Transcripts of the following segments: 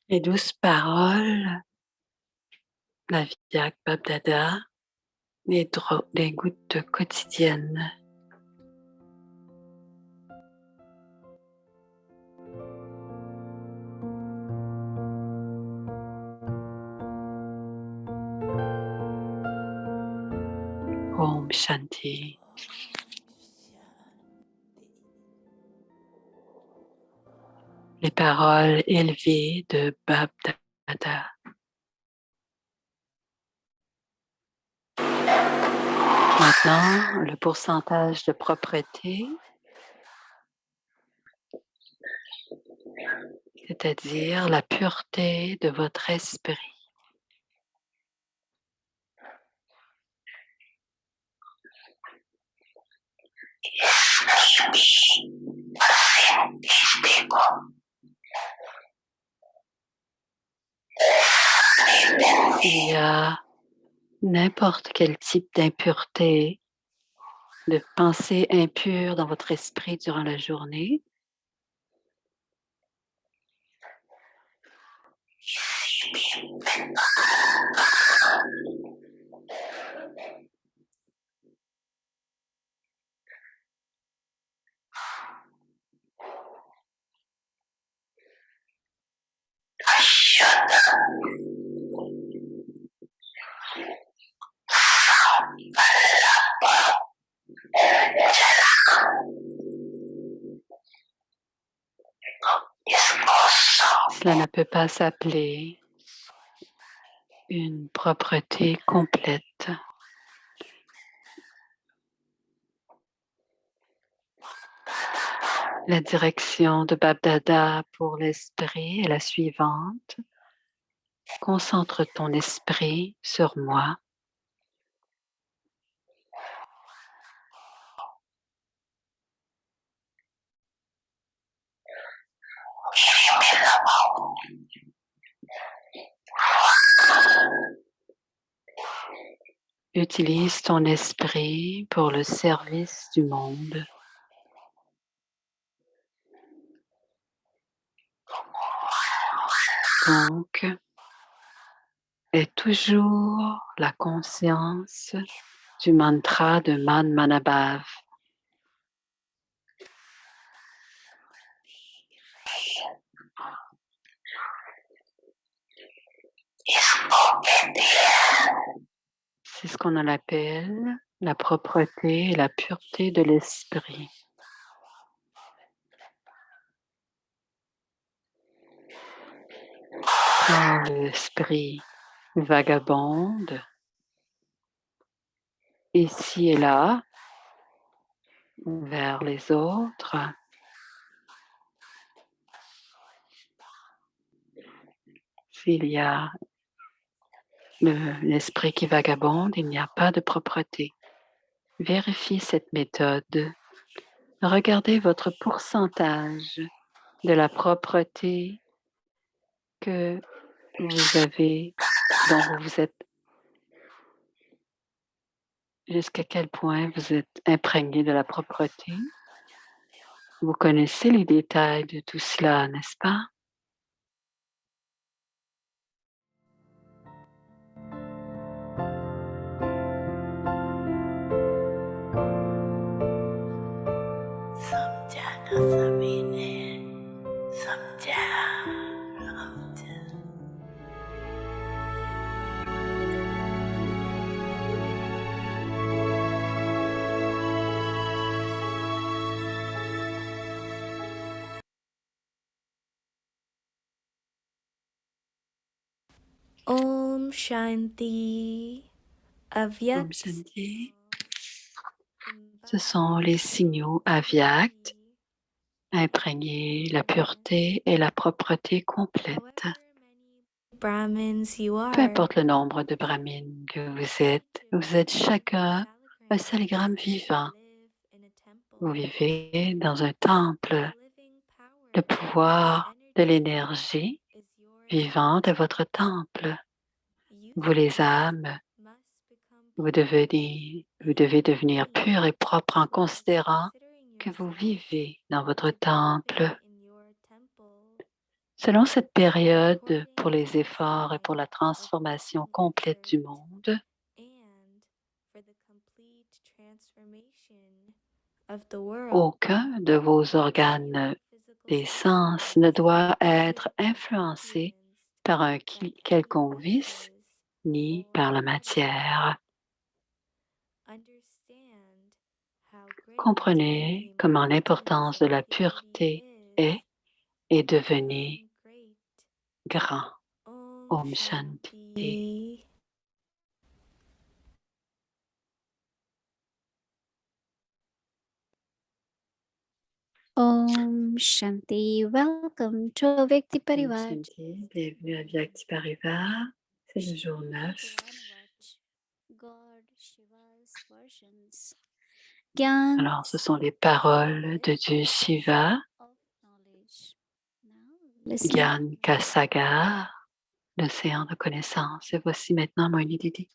Les douces paroles, la Vyak Babdada, les gouttes quotidiennes. Om Shanti. Les paroles élevées de Babdada. Maintenant, le pourcentage de propreté, c'est-à-dire la pureté de votre esprit. Il y a n'importe quel type d'impureté, de pensée impure dans votre esprit durant la journée. Cela ne peut pas s'appeler une propreté complète. La direction de Babdada pour l'esprit est la suivante. Concentre ton esprit sur moi. Utilise ton esprit pour le service du monde. Donc, aie toujours la conscience du mantra de Man Manabhav. C'est ce qu'on appelle la propreté et la pureté de l'esprit. Quand l'esprit vagabonde, ici et là, vers les autres, s'il y a l'esprit qui vagabonde, il n'y a pas de propreté. Vérifiez cette méthode. Regardez votre pourcentage de la propreté que vous avez, dont vous vous êtes, jusqu'à quel point vous êtes imprégné de la propreté. Vous connaissez les détails de tout cela, n'est-ce pas? Om Shanti. Om Avyakt. Shanti. Ce sont les signaux avyakt, imprégnés, la pureté et la propreté complète. Brahmins you Peu are. importe le nombre de brahmines que vous êtes chacun un saligramme vivant. Vous vivez dans un temple. Le pouvoir de l'énergie vivante est votre temple. Vous les âmes, vous devez devenir pur et propre en considérant que vous vivez dans votre temple. Selon cette période pour les efforts et pour la transformation complète du monde, aucun de vos organes des sens ne doit être influencé par un quelconque vice ni par la matière. Comprenez comment l'importance de la pureté est et devenez grand. Om Shanti. Om Shanti. Welcome to Vyakti Om Parivar. Shanti. Bienvenue à Vyakti Parivar. C'est le jour 9. God Shiva's versions. Gyan Alors, ce sont les paroles de Dieu Shiva, of knowledge. Now, listen. Gyan Kasaga, l'océan de connaissance. Et voici maintenant Moini Didi.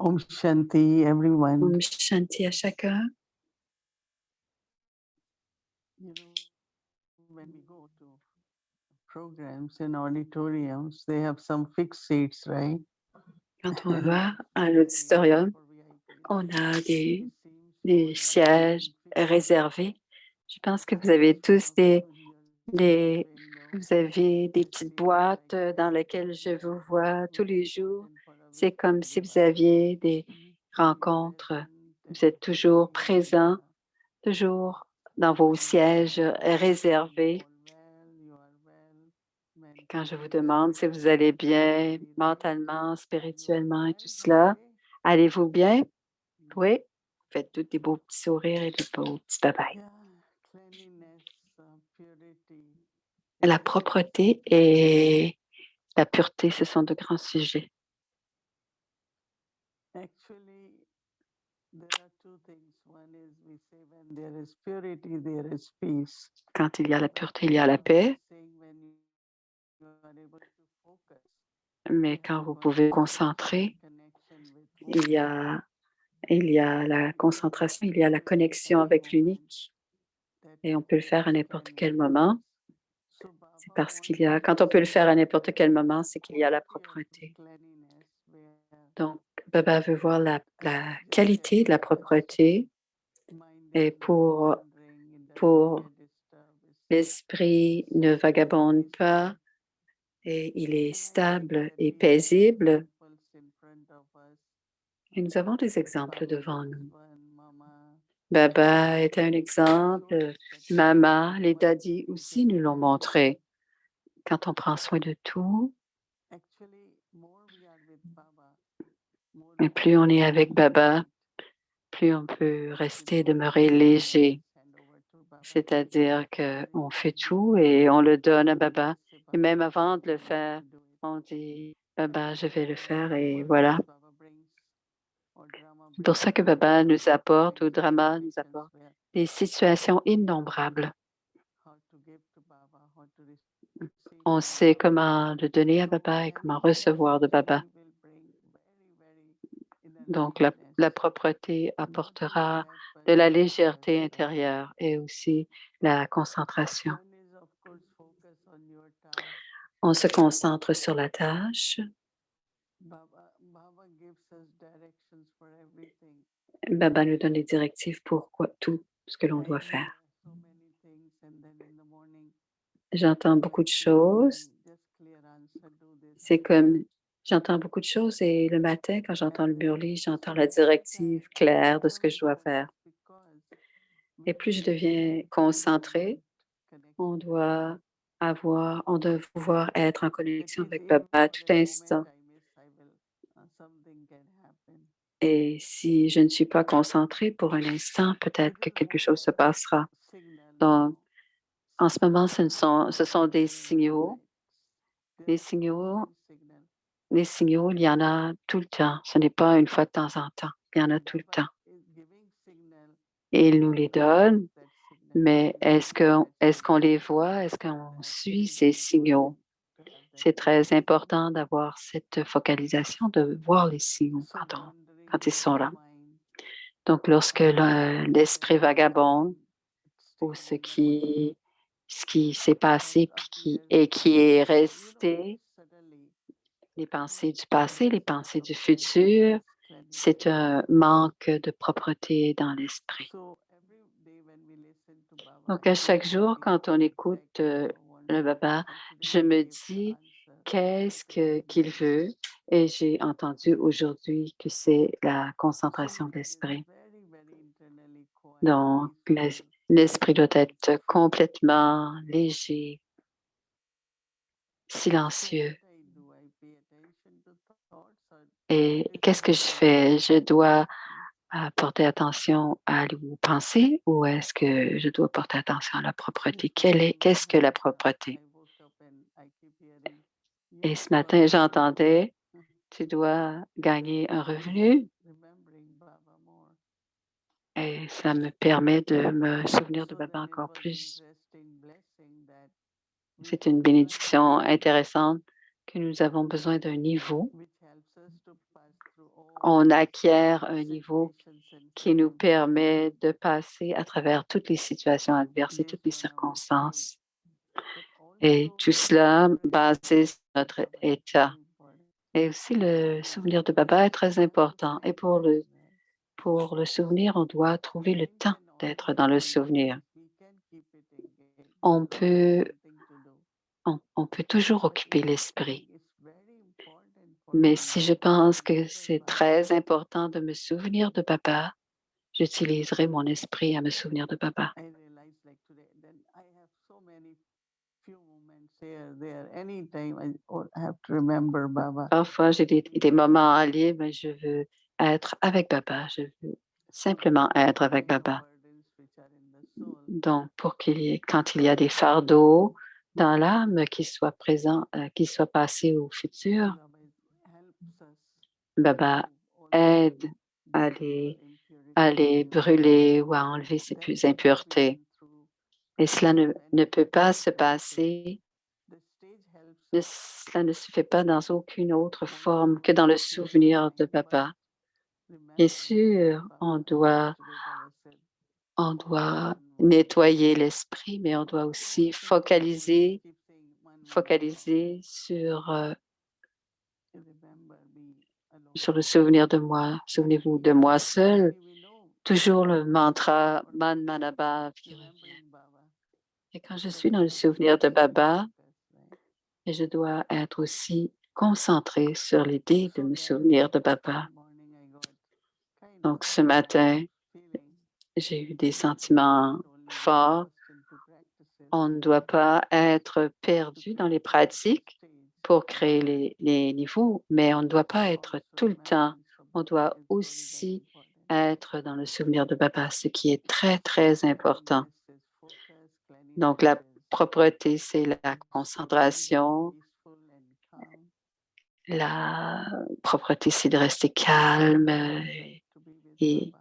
Om Shanti, everyone. Om Shanti à chacun. You know, when we go to programs in auditoriums, they have some fixed seats, right? Quand on va à l'auditorium, on a des sièges réservés. Je pense que vous avez tous vous avez des petites boîtes dans lesquelles je vous vois tous les jours. C'est comme si vous aviez des rencontres. Vous êtes toujours présent, toujours dans vos sièges réservés. Quand je vous demande si vous allez bien mentalement, spirituellement et tout cela, allez-vous bien? Oui. Faites tous des beaux petits sourires et des beaux petits bye-bye. La propreté et la pureté, ce sont de grands sujets. Actually, there are two things. One is we say when there is purity, there is peace. Quand il y a la pureté, il y a la paix. Mais quand vous pouvez vous concentrer, il y a la concentration, il y a la connexion avec l'unique. Et on peut le faire à n'importe quel moment. C'est parce quand on peut le faire à n'importe quel moment, c'est qu'il y a la propreté. Donc, Baba veut voir la qualité de la propreté et pour l'esprit ne vagabonde pas et il est stable et paisible. Et nous avons des exemples devant nous. Baba est un exemple. Mama, les daddies aussi nous l'ont montré. Quand on prend soin de tout, et plus on est avec Baba, plus on peut rester, demeurer léger. C'est-à-dire qu'on fait tout et on le donne à Baba. Et même avant de le faire, on dit, Baba, je vais le faire et voilà. C'est pour ça que Baba nous apporte, ou Drama nous apporte, des situations innombrables. On sait comment le donner à Baba et comment recevoir de Baba. Donc, la propreté apportera de la légèreté intérieure et aussi la concentration. On se concentre sur la tâche. Baba nous donne des directives pour tout ce que l'on doit faire. J'entends beaucoup de choses. C'est comme j'entends beaucoup de choses et le matin, quand j'entends le burli, j'entends la directive claire de ce que je dois faire. Et plus je deviens concentrée, on doit pouvoir être en connexion avec Baba à tout instant. Et si je ne suis pas concentrée pour un instant, peut-être que quelque chose se passera. Donc, en ce moment, ce sont des signaux. Les signaux, il y en a tout le temps. Ce n'est pas une fois de temps en temps. Il y en a tout le temps. Et il nous les donne. Mais est-ce qu'on les voit? Est-ce qu'on suit ces signaux? C'est très important d'avoir cette focalisation, de voir les signaux quand ils sont là. Donc, lorsque l'esprit vagabonde ou ce qui s'est passé qui est resté, les pensées du passé, les pensées du futur, c'est un manque de propreté dans l'esprit. Donc, à chaque jour, quand on écoute le Baba, je me dis qu'il veut et j'ai entendu aujourd'hui que c'est la concentration de l'esprit. Donc, l'esprit doit être complètement léger, silencieux. Et qu'est-ce que je fais? Je dois porter attention aux pensées ou est-ce que je dois porter attention à la propreté? Qu'est-ce que la propreté? Et ce matin, j'entendais, tu dois gagner un revenu et ça me permet de me souvenir de Baba encore plus. C'est une bénédiction intéressante que nous avons besoin d'un niveau. On acquiert un niveau qui nous permet de passer à travers toutes les situations adverses et toutes les circonstances. Et tout cela basé sur notre état. Et aussi, le souvenir de Baba est très important. Et pour le souvenir, on doit trouver le temps d'être dans le souvenir. On peut, on peut toujours occuper l'esprit. Mais si je pense que c'est très important de me souvenir de Baba, j'utiliserai mon esprit à me souvenir de Baba. Parfois, j'ai des moments en libre, mais je veux être avec Baba. Je veux simplement être avec Baba. Donc, quand il y a des fardeaux dans l'âme qui soient présents, qui soient passés au futur, Baba aide à les brûler ou à enlever ces impuretés. Et cela ne peut pas se passer, cela ne se fait pas dans aucune autre forme que dans le souvenir de Baba. Bien sûr, on doit nettoyer l'esprit, mais on doit aussi focaliser sur le souvenir de moi. Souvenez-vous de moi seul. Toujours le mantra Man Manabhav qui revient. Et quand je suis dans le souvenir de Baba, et je dois être aussi concentrée sur l'idée de me souvenir de Baba. Donc ce matin, j'ai eu des sentiments forts. On ne doit pas être perdu dans les pratiques pour créer les niveaux, mais on ne doit pas être tout le temps. On doit aussi être dans le souvenir de Baba, ce qui est très, très important. Donc, la propreté, c'est la concentration. La propreté, c'est de rester calme et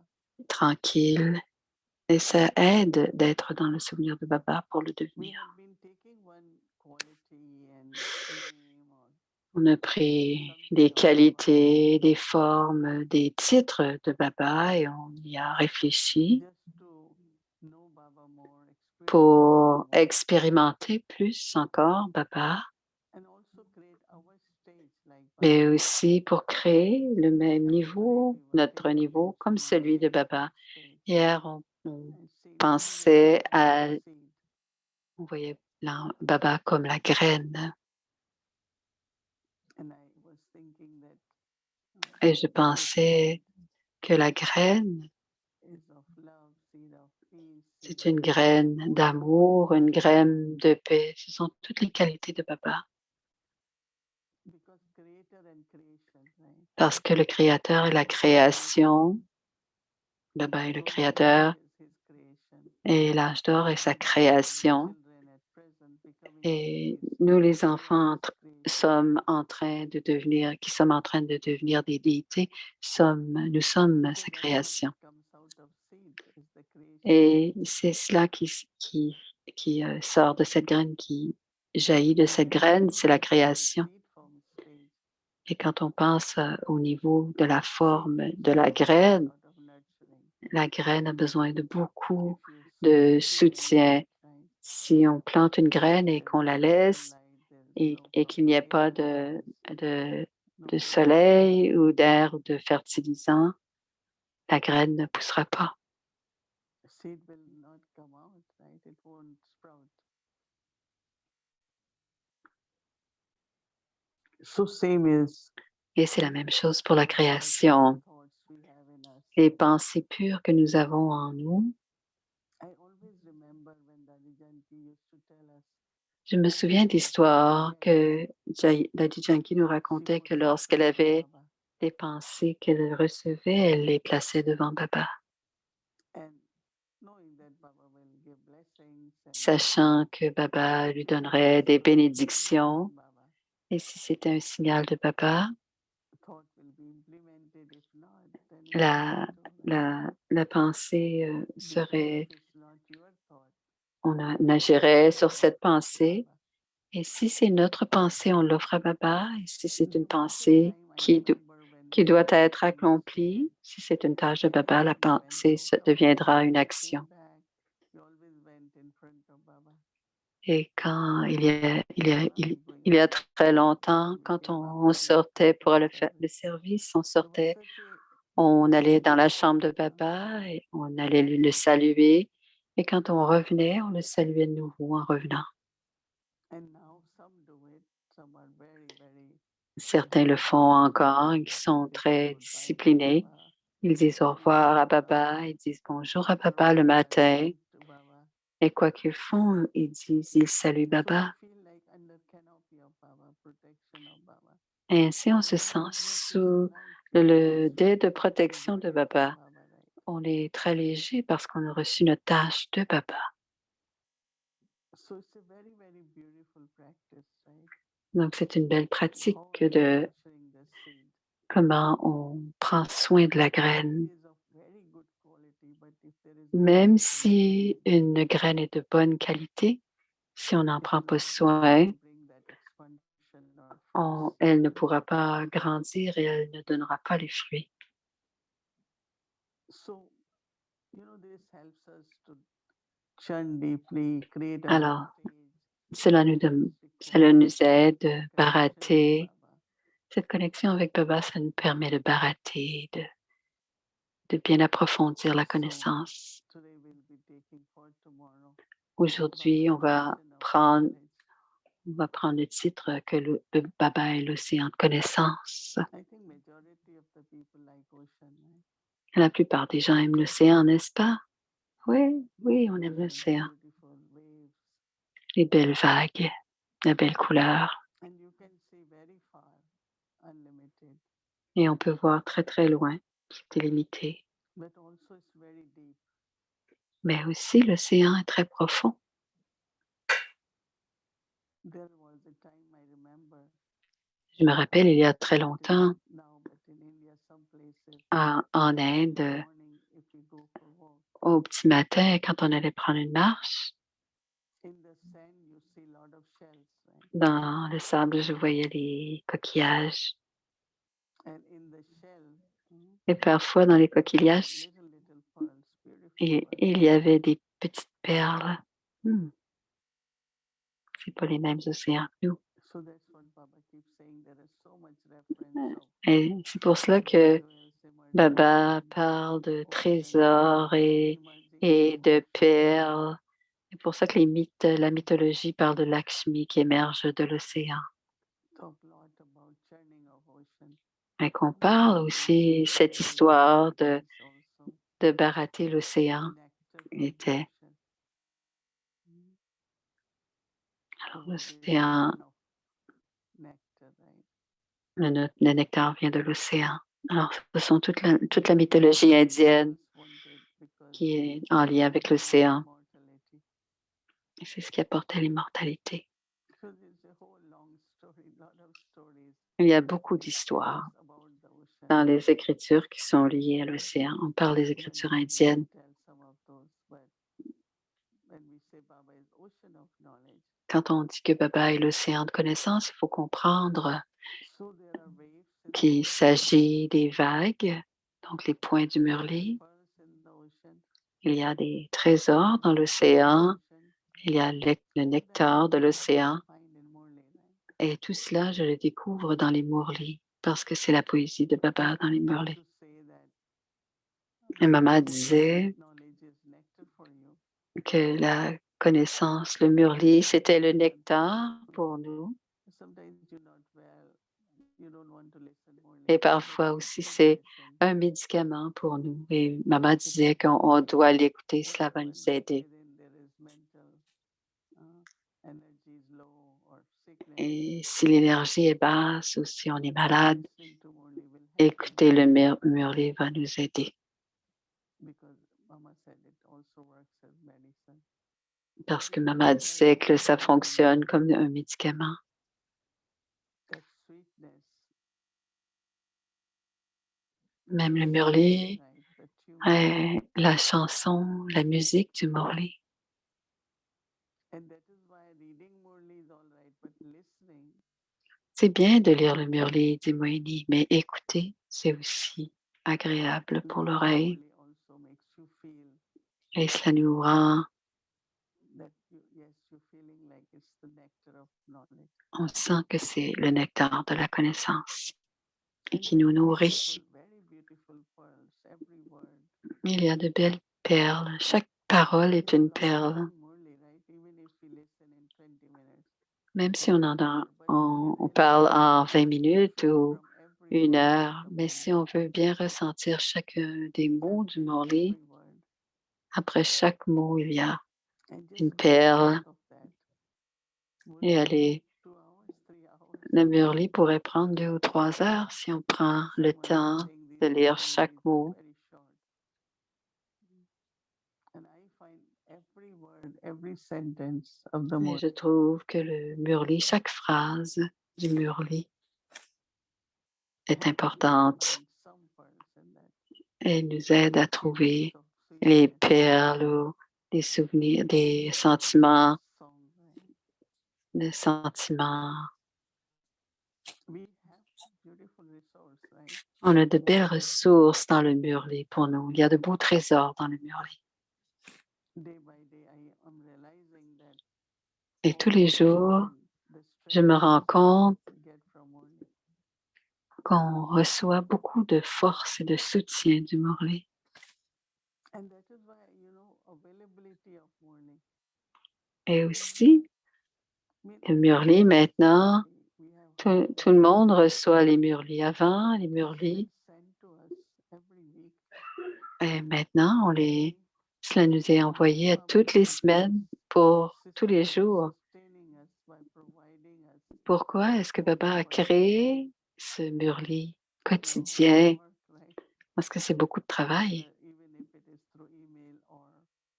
tranquille. Et ça aide d'être dans le souvenir de Baba pour le devenir. On a pris des qualités, des formes, des titres de Baba et on y a réfléchi pour expérimenter plus encore Baba, mais aussi pour créer le même niveau, notre niveau, comme celui de Baba. Hier, on voyait Baba comme la graine. Et je pensais que la graine, c'est une graine d'amour, une graine de paix. Ce sont toutes les qualités de Baba. Parce que le Créateur et la création, Baba est le Créateur et l'âge d'or est sa création. Et nous, les enfants, qui sommes en train de devenir des déités, nous sommes sa création. Et c'est cela qui sort de cette graine, qui jaillit de cette graine, c'est la création. Et quand on pense au niveau de la forme de la graine a besoin de beaucoup de soutien. Si on plante une graine et qu'on la laisse et qu'il n'y ait pas de soleil ou d'air ou de fertilisant, la graine ne poussera pas. Et c'est la même chose pour la création. Les pensées pures que nous avons en nous. Je me souviens d'histoires que Dadi Janki nous racontait que lorsqu'elle avait des pensées qu'elle recevait, elle les plaçait devant Baba, sachant que Baba lui donnerait des bénédictions. Et si c'était un signal de Baba, la pensée serait, on agirait sur cette pensée. Et si c'est notre pensée, on l'offre à Baba. Et si c'est une pensée qui doit être accomplie, si c'est une tâche de Baba, la pensée deviendra une action. Et quand il y a très longtemps, quand on sortait pour le service, on allait dans la chambre de Baba et on allait le saluer. Et quand on revenait, on le saluait de nouveau en revenant. Certains le font encore, ils sont très disciplinés. Ils disent au revoir à Baba, ils disent bonjour à Baba le matin. Et quoi qu'ils font, ils saluent Baba. Et ainsi, on se sent sous le dais de protection de Baba. On est très léger parce qu'on a reçu notre tâche de Baba. Donc, c'est une belle pratique de comment on prend soin de la graine. Même si une graine est de bonne qualité, si on n'en prend pas soin, elle ne pourra pas grandir et elle ne donnera pas les fruits. Alors, cela nous aide de barater. Cette connexion avec Baba, ça nous permet de barater, de bien approfondir la connaissance. Aujourd'hui, on va prendre le titre que le Baba est l'océan de connaissance. La plupart des gens aiment l'océan, n'est-ce pas? Oui, oui, on aime l'océan. Les belles vagues, la belle couleur. Et on peut voir très très loin, c'est illimité. Mais aussi, l'océan est très profond. Je me rappelle, il y a très longtemps, en Inde, au petit matin, quand on allait prendre une marche, dans le sable, je voyais les coquillages. Et parfois, dans les coquillages, il y avait des petites perles. C'est pas les mêmes océans que nous. Et c'est pour cela que Baba parle de trésors et de perles. C'est pour ça que la mythologie parle de Lakshmi qui émerge de l'océan. Et qu'on parle aussi cette histoire de barater l'océan était. Alors l'océan, le nectar vient de l'océan. Alors ce sont toute la mythologie indienne qui est en lien avec l'océan. Et c'est ce qui apportait l'immortalité. Il y a beaucoup d'histoires dans les écritures qui sont liées à l'océan. On parle des écritures indiennes. ocean of knowledge. Quand on dit que Baba est l'océan de connaissances, il faut comprendre So there are waves in the qu'il ocean, s'agit des vagues, donc les points du there are Murli. pearls in the ocean, Il y a des trésors dans l'océan, ocean. il y a le All that nectar de you l'océan. find in Murli, right? Et tout cela, je le découvre dans les Murlis, parce que c'est la poésie de Baba dans les I used Murlis. to say that Et Maman Murli disait knowledge is nectar for you. que la connaissance, le Murli, c'était le nectar pour nous. Sometimes you're not well, you don't want to listen Murli, Et but parfois you aussi, should c'est listen. un médicament pour nous. Et Maman disait qu'on doit l'écouter, cela va nous aider. Wherein there is mental energy is low or sickness, Et si l'énergie est basse ou si on est malade, listening to Murli will help écouter le Murli va nous aider. because Mama said it also works as medicine. Parce que Maman disait que ça fonctionne comme un médicament. That sweetness, Même le Murli, right? The tune. la chanson, la musique du Murli. And that is why reading Murli is all right, but listening, C'est bien de lire le Murli, dit Moini, mais écouter, c'est aussi agréable pour listening l'oreille. Murli also makes you feel Et cela nous rend, that yes, you're feeling like it's the nectar of knowledge. on sent que c'est le nectar de la connaissance et And qui there nous are nourrit. very beautiful pearls, every word. Il y a de belles perles. Chaque parole est une perle. Murli, right? Even if we listen in 20 minutes. Même si on parle en 20 minutes ou une heure, mais si on veut bien ressentir chacun des mots du Murli, après chaque mot, il y a une perle. Et le Murli pourrait prendre 2 ou 3 heures si on prend le temps de lire chaque mot. Et je trouve que le Murli, chaque phrase du Murli est importante et nous aide à trouver les perles ou des souvenirs, des sentiments, On a de belles ressources dans le Murli pour nous. Il y a de beaux trésors dans le Murli. Et tous les jours, je me rends compte qu'on reçoit beaucoup de force et de soutien du Murli. Et aussi, le Murli, maintenant, tout le monde reçoit les Murlis. Avant, les Murlis, et maintenant, cela nous est envoyé à toutes les semaines pour tous les jours. Pourquoi est-ce que Baba a créé ce Murli quotidien? Parce que c'est beaucoup de travail.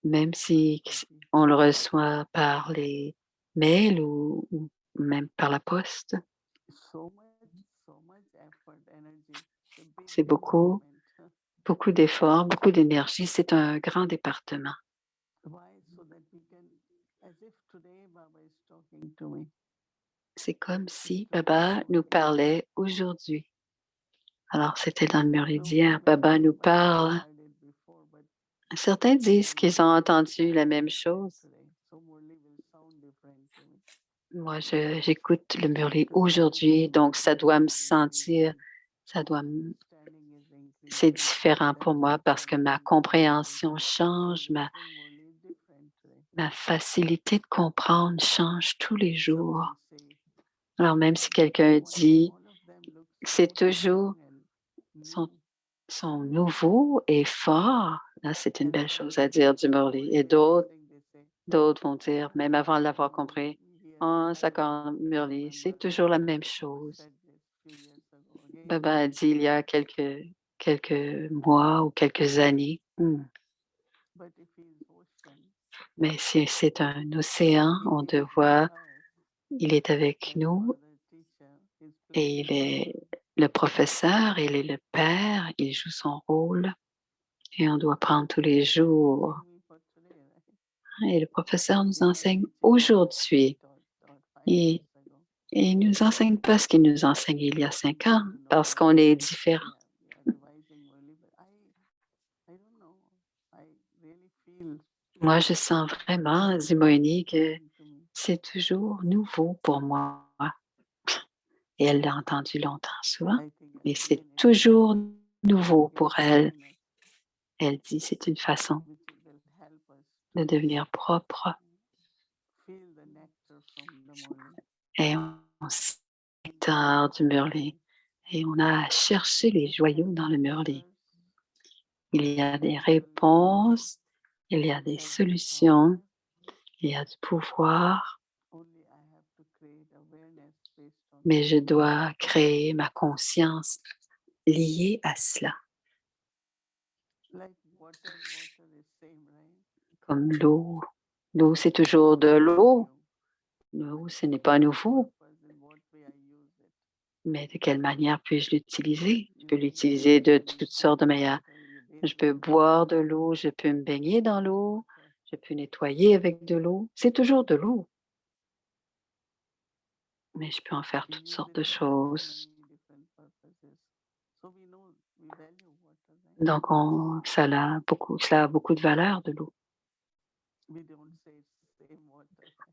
Même si on le reçoit par les mails ou même par la poste. C'est beaucoup d'efforts, beaucoup d'énergie. C'est un grand département. C'est comme si Baba nous parlait aujourd'hui. Alors, c'était dans le Murli d'hier. Baba nous parle. Certains disent qu'ils ont entendu la même chose. Moi, j'écoute le Murli aujourd'hui, donc ça doit me sentir, c'est différent pour moi parce que ma compréhension change, ma facilité de comprendre change tous les jours. Alors, même si quelqu'un dit, c'est toujours, sont nouveaux et forts, là, c'est une belle chose à dire du Murli. Et d'autres vont dire, même avant de l'avoir compris, oh, ça comme Murli, c'est toujours la même chose. Baba a dit il y a quelques mois ou quelques années. Mais c'est un océan, on te voit, il est avec nous et il est le professeur, il est le père, il joue son rôle et on doit prendre tous les jours Et le professeur nous enseigne aujourd'hui. Et il ne nous enseigne pas ce qu'il nous enseignait il y a 5 ans, parce qu'on est différents. Moi, je sens vraiment, dit Moini, que c'est toujours nouveau pour moi. Et elle l'a entendu longtemps, souvent, mais c'est toujours nouveau pour elle. Elle dit, c'est une façon de devenir propre. Et on sait le nectar du mûrli. Et on a cherché les joyaux dans le mûrli. Il y a des réponses, il y a des solutions, il y a du pouvoir, mais je dois créer ma conscience liée à cela. Comme l'eau. L'eau, c'est toujours de l'eau. L'eau, ce n'est pas nouveau. Mais de quelle manière puis-je l'utiliser? Je peux l'utiliser de toutes sortes de manières. Je peux boire de l'eau, je peux me baigner dans l'eau, je peux nettoyer avec de l'eau. C'est toujours de l'eau. Mais je peux en faire toutes sortes de choses. Donc, cela a beaucoup de valeur, de l'eau.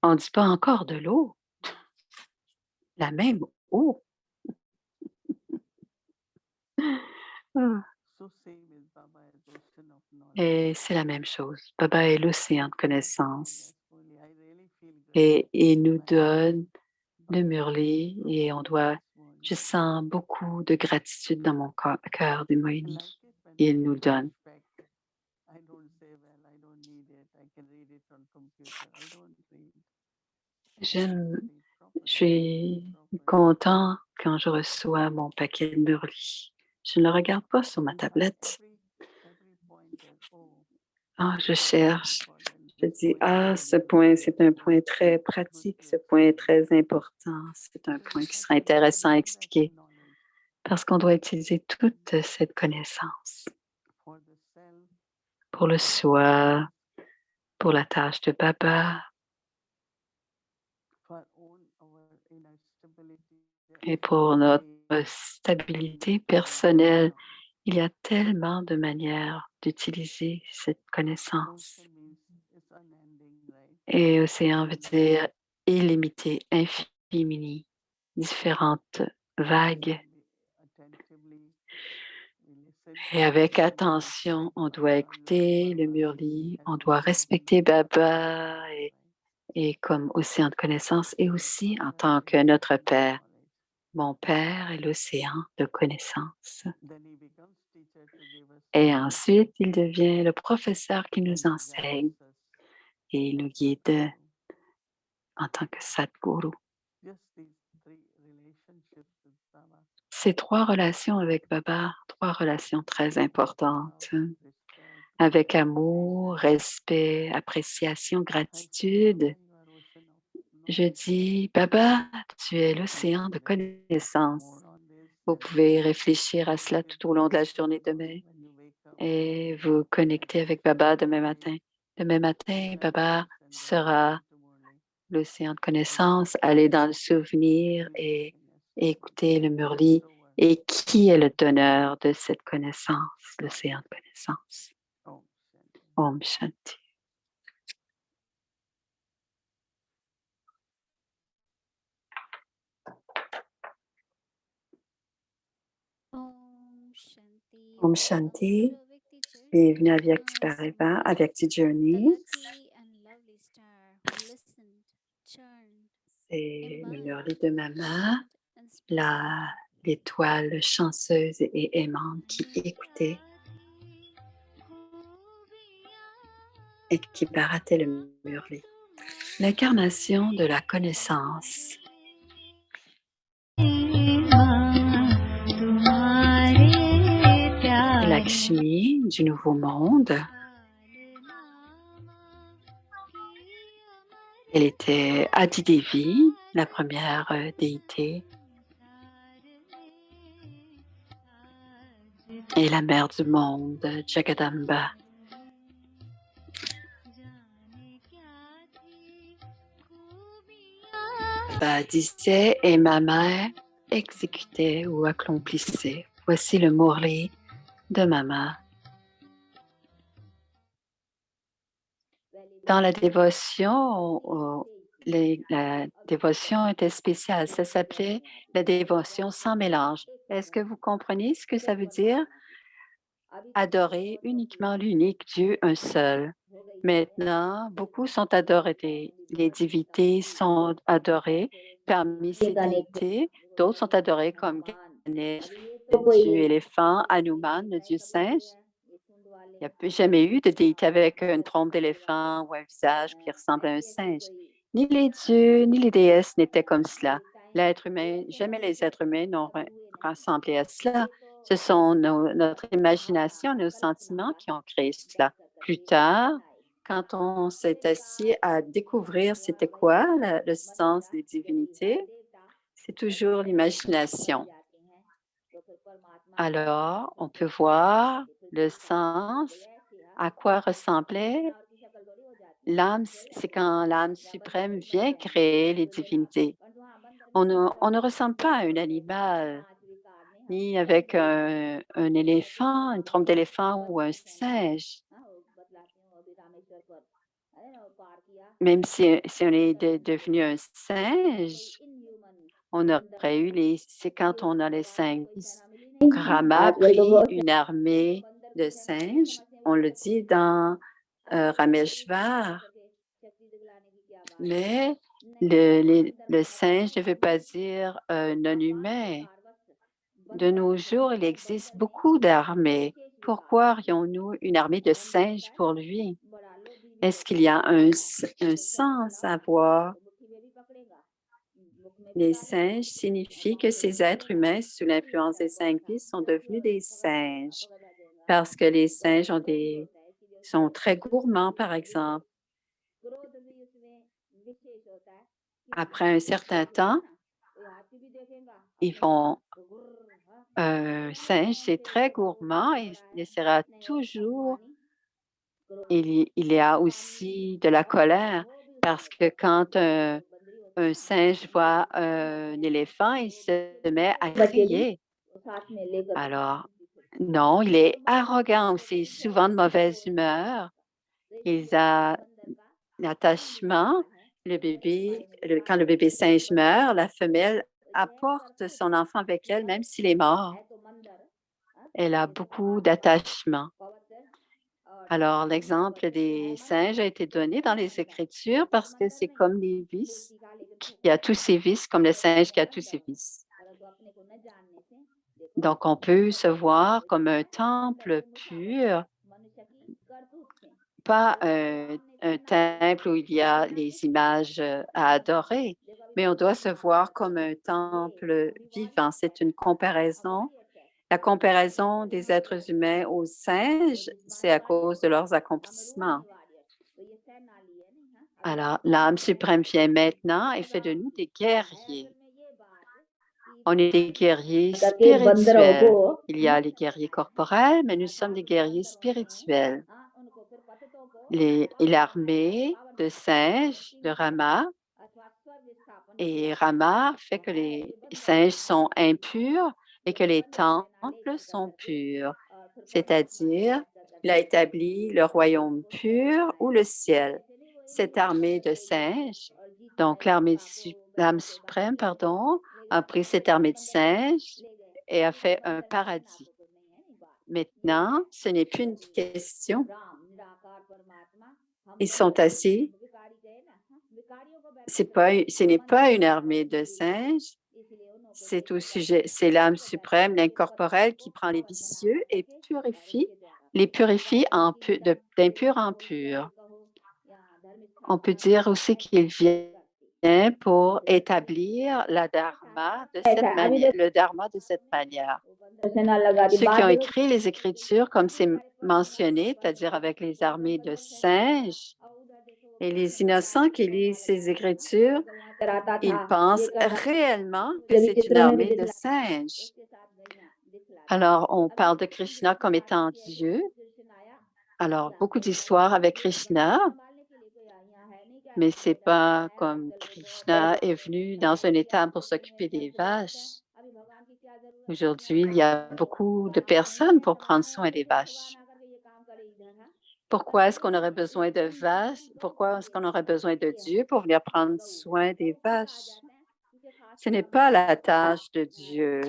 On ne dit pas encore de l'eau. La même eau. Ah. Et c'est la même chose. Baba est l'océan de connaissances. Et il nous donne le mûrli et je sens beaucoup de gratitude dans mon cœur de Moini. Il nous donne. Je suis content quand je reçois mon paquet de mûrli. Je ne le regarde pas sur ma tablette. Je cherche. Je dis, ce point, c'est un point très pratique, ce point est très important. C'est un point qui sera intéressant à expliquer parce qu'on doit utiliser toute cette connaissance pour le soi, pour la tâche de Baba et pour notre stabilité personnelle. Il y a tellement de manières d'utiliser cette connaissance. Et océan veut dire illimité, infini, différentes vagues. Et avec attention, on doit écouter le mûrli, on doit respecter Baba et comme océan de connaissance et aussi en tant que notre Père. Mon Père est l'océan de connaissance. Et ensuite, il devient le professeur qui nous enseigne et il nous guide en tant que Sadhguru. Ces 3 relations avec Baba, 3 relations très importantes, avec amour, respect, appréciation, gratitude. Je dis, Baba, tu es l'océan de connaissance. Vous pouvez réfléchir à cela tout au long de la journée demain et vous connecter avec Baba demain matin. Demain matin, Baba sera l'océan de connaissance, aller dans le souvenir et écouter le mûrli. Et qui est le donneur de cette connaissance, l'océan de connaissance? Om Shanti. Om Shanti. Bienvenue à Vyakti Paribas, à Vyakti Journey. C'est le mûrli de Mama, l'étoile chanceuse et aimante qui écoutait et qui barattait le mûrli. L'incarnation de la connaissance. Lakshmi du Nouveau Monde. Elle était Adi Devi, la première déité, et la mère du monde, Jagadamba. Baba disait et ma mère exécutait ou accomplissait. Voici le Murli de Mama. Dans la dévotion, la dévotion était spéciale. Ça s'appelait la dévotion sans mélange. Est-ce que vous comprenez ce que ça veut dire? Adorer uniquement l'unique Dieu, un seul. Maintenant, beaucoup sont adorés. Les divinités sont adorées. Parmi ces divinités, d'autres sont adorées comme Ganesh, le dieu éléphant, Hanuman, le dieu singe. Il n'y a jamais eu de déité avec une trompe d'éléphant ou un visage qui ressemble à un singe. Ni les dieux, ni les déesses n'étaient comme cela. L'être humain, jamais les êtres humains n'ont rassemblé à cela. Ce sont notre imagination, nos sentiments qui ont créé cela. Plus tard, quand on s'est assis à découvrir c'était quoi le sens des divinités, c'est toujours l'imagination. Alors, on peut voir le sens, à quoi ressemblait l'âme. C'est quand l'âme suprême vient créer les divinités. On ne ressemble pas à un animal, ni avec un éléphant, une trompe d'éléphant ou un singe. Même si on est devenu un singe, on aurait eu c'est quand on a les cinq. Donc, Rama a pris une armée de singes, on le dit dans Rameshwar, mais le singe ne veut pas dire non-humain. De nos jours, il existe beaucoup d'armées. Pourquoi aurions-nous une armée de singes pour lui? Est-ce qu'il y a un sens à voir? Les singes signifient que ces êtres humains, sous l'influence des cinq vices, sont devenus des singes parce que les singes sont très gourmands, par exemple. Après un certain temps, un singe, c'est très gourmand et il essaiera toujours. Il y a aussi de la colère parce que quand un singe voit un éléphant, il se met à crier. Alors, non, il est arrogant aussi, souvent de mauvaise humeur. Il a l'attachement. Quand le bébé singe meurt, la femelle apporte son enfant avec elle, même s'il est mort. Elle a beaucoup d'attachement. Alors, l'exemple des singes a été donné dans les Écritures parce que c'est comme les vices, qui a tous ses vices, comme le singe qui a tous ses vices. Donc, on peut se voir comme un temple pur, pas un temple où il y a les images à adorer, mais on doit se voir comme un temple vivant. C'est une comparaison. La comparaison des êtres humains aux singes, c'est à cause de leurs accomplissements. Alors, l'âme suprême vient maintenant et fait de nous des guerriers. On est des guerriers spirituels. Il y a les guerriers corporels, mais nous sommes des guerriers spirituels. L'armée de singes de Rama, et Rama fait que les singes sont impurs et que les temples sont purs, c'est-à-dire il a établi le royaume pur ou le ciel. Cette armée de singes, donc l'âme suprême, a pris cette armée de singes et a fait un paradis. Maintenant, ce n'est plus une question. Ils sont assis. Ce n'est pas une armée de singes. C'est l'âme suprême, l'incorporel qui prend les vicieux et les purifie d'impur en pur. On peut dire aussi qu'il vient pour établir le dharma de cette manière. Ceux qui ont écrit les Écritures, comme c'est mentionné, c'est-à-dire avec les armées de singes, et les innocents qui lisent ces Écritures, ils pensent réellement que c'est une armée de singes. Alors, on parle de Krishna comme étant Dieu. Alors, beaucoup d'histoires avec Krishna, Mais c'est pas comme Krishna est venu dans un étang pour s'occuper des vaches. Aujourd'hui, il y a beaucoup de personnes pour prendre soin des vaches. Pourquoi est-ce qu'on aurait besoin de vaches? Pourquoi est-ce qu'on aurait besoin de Dieu pour venir prendre soin des vaches? Ce n'est pas la tâche de Dieu.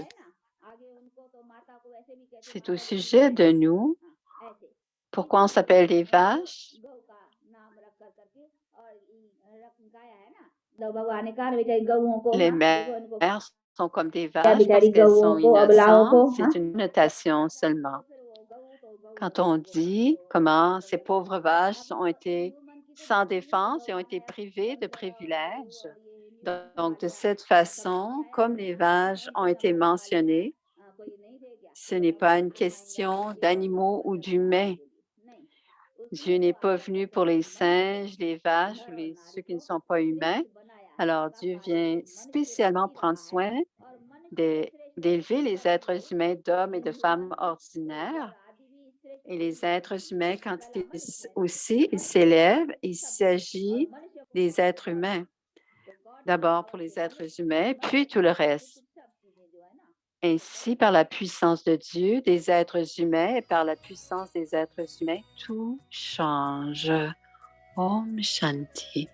C'est au sujet de nous. Pourquoi on s'appelle des vaches? Les mères sont comme des vaches parce qu'elles sont innocentes. C'est une notation seulement. Quand on dit comment ces pauvres vaches ont été sans défense et ont été privées de privilèges. Donc, de cette façon, comme les vaches ont été mentionnées, ce n'est pas une question d'animaux ou d'humains. Dieu n'est pas venu pour les singes, les vaches ou ceux qui ne sont pas humains. Alors, Dieu vient spécialement prendre soin d'élever les êtres humains d'hommes et de femmes ordinaires. Et les êtres humains, quand ils s'élèvent, il s'agit des êtres humains. D'abord pour les êtres humains, puis tout le reste. Ainsi, par la puissance de Dieu, des êtres humains et par la puissance des êtres humains, tout change. Om Shanti.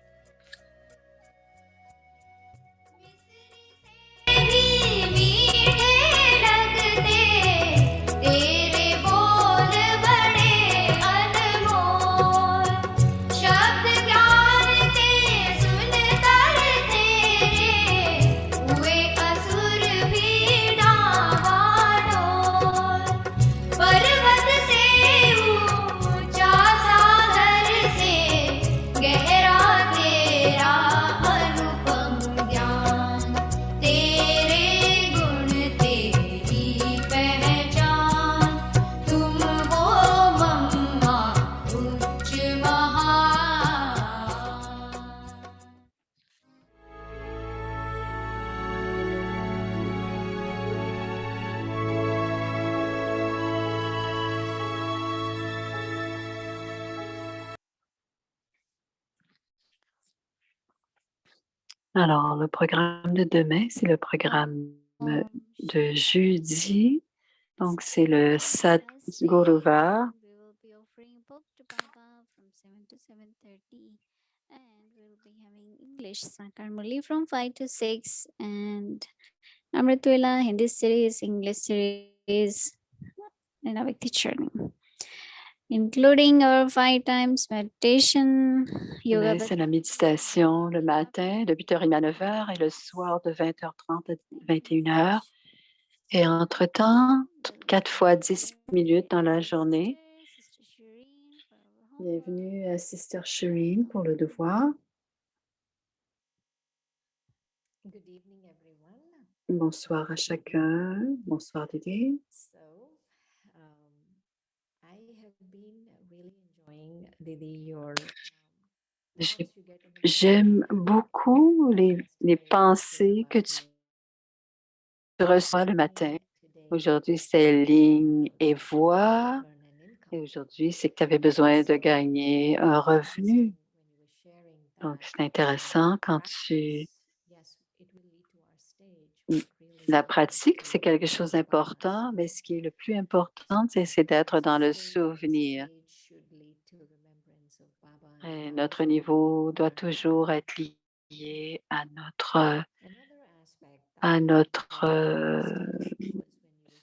Alors, le programme de demain, c'est le programme de jeudi. Donc, c'est le Sat Guruvar. We will be offering book to Baba from 7 to 7:30, and we will be having English Sakar Murli from 5 to 6, and Amritwela Hindi series, English series, and Avikti Journey, including our 5 times meditation, yoga. C'est la méditation le matin de 8h30 à 9h et le soir de 20h30 à 21h. Et entre-temps, 4 fois 10 minutes dans la journée. Bienvenue à Sister Shireen pour le devoir. Bonsoir à chacun. Bonsoir Didi. J'aime beaucoup les pensées que tu reçois le matin. Aujourd'hui, c'est ligne et voix. Et aujourd'hui, c'est que tu avais besoin de gagner un revenu. Donc, c'est intéressant quand la pratique, c'est quelque chose d'important, mais ce qui est le plus important, c'est d'être dans le souvenir. Et notre niveau doit toujours être lié à notre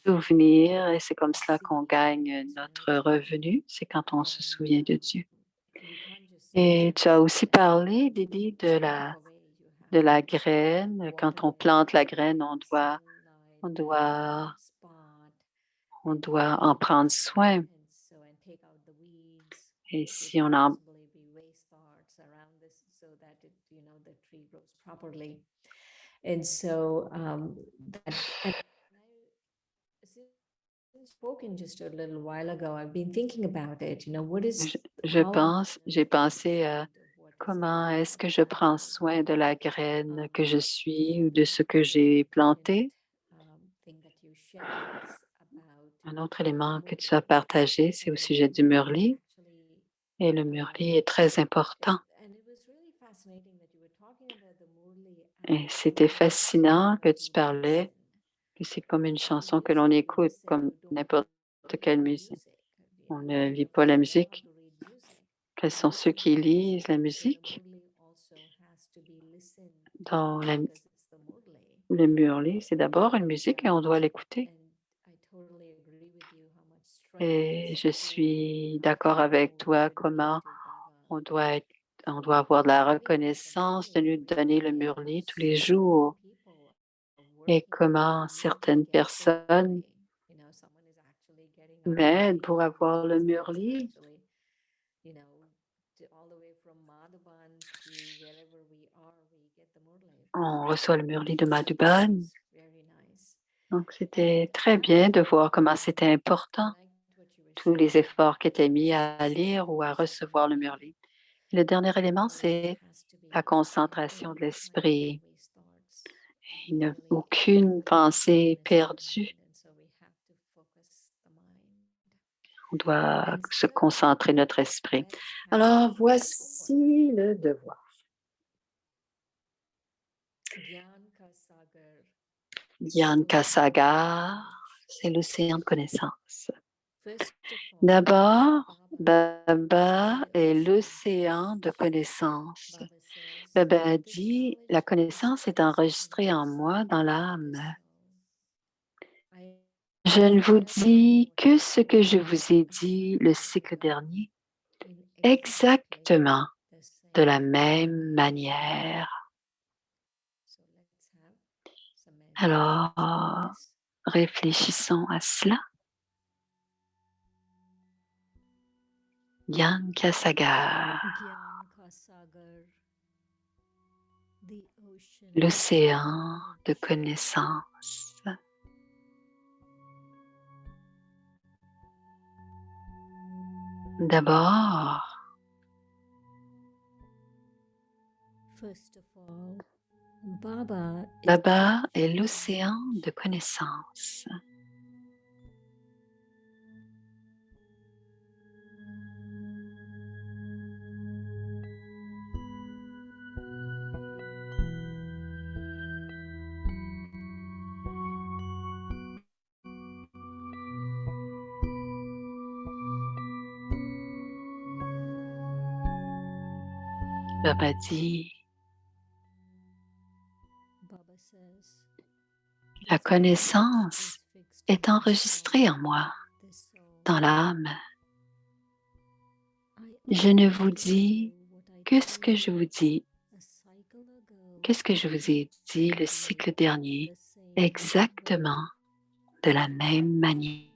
souvenir, et c'est comme cela qu'on gagne notre revenu, c'est quand on se souvient de Dieu. Et tu as aussi parlé, Didi, de la graine. Quand on plante la graine, on doit en prendre soin. Et si on en And so spoken just a little while ago, I've been thinking about it. What is j'ai pensé à comment est-ce que je prends soin de la graine que je suis ou de ce que j'ai planté. Un autre élément que tu as partagé, c'est au sujet du murli. Et le murli est très important. Et c'était fascinant que tu parlais, que c'est comme une chanson que l'on écoute, comme n'importe quelle musique. On ne lit pas la musique. Quels sont ceux qui lisent la musique? Dans le murli, c'est d'abord une musique et on doit l'écouter. Et je suis d'accord avec toi, comment on doit avoir de la reconnaissance de nous donner le murli tous les jours et comment certaines personnes m'aident pour avoir le murli. On reçoit le murli de Madhuban. Donc, c'était très bien de voir comment c'était important, tous les efforts qui étaient mis à lire ou à recevoir le murli. Le dernier élément, c'est la concentration de l'esprit. Il n'y a aucune pensée perdue. On doit se concentrer notre esprit. Alors, voici le devoir. Gyan ka sagar, c'est l'océan de connaissance. D'abord, Baba est l'océan de connaissance. Baba a dit, la connaissance est enregistrée en moi, dans l'âme. Je ne vous dis que ce que je vous ai dit le cycle dernier, exactement de la même manière. Alors, réfléchissons à cela. Gyan Kasagar, l'océan de connaissance. D'abord, Baba est l'océan de connaissance. Baba dit, la connaissance est enregistrée en moi, dans l'âme. Je ne vous dis que ce que je vous dis. Qu'est-ce que je vous ai dit le cycle dernier, exactement de la même manière.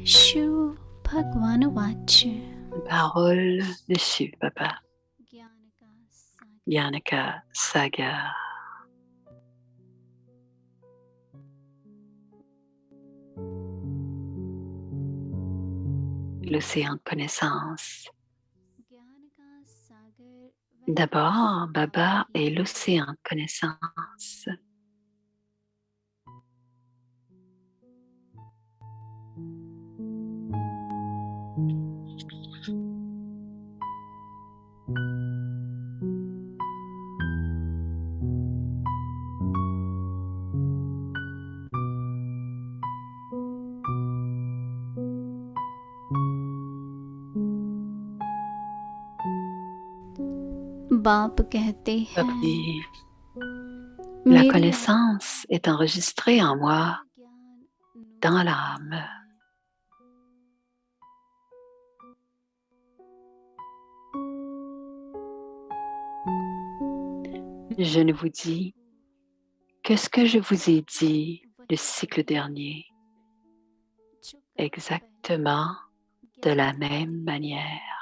Shiv Bhagwan Vach Parole de Shiv Baba, Gyanaka Sagar. L'océan de connaissance. D'abord, Baba est l'océan de connaissance. बाप कहते Baba हैं dit, la connaissance est enregistrée en moi, dans l'âme. Je ne vous dis que ce que je vous ai dit le cycle dernier, exactement de la même manière.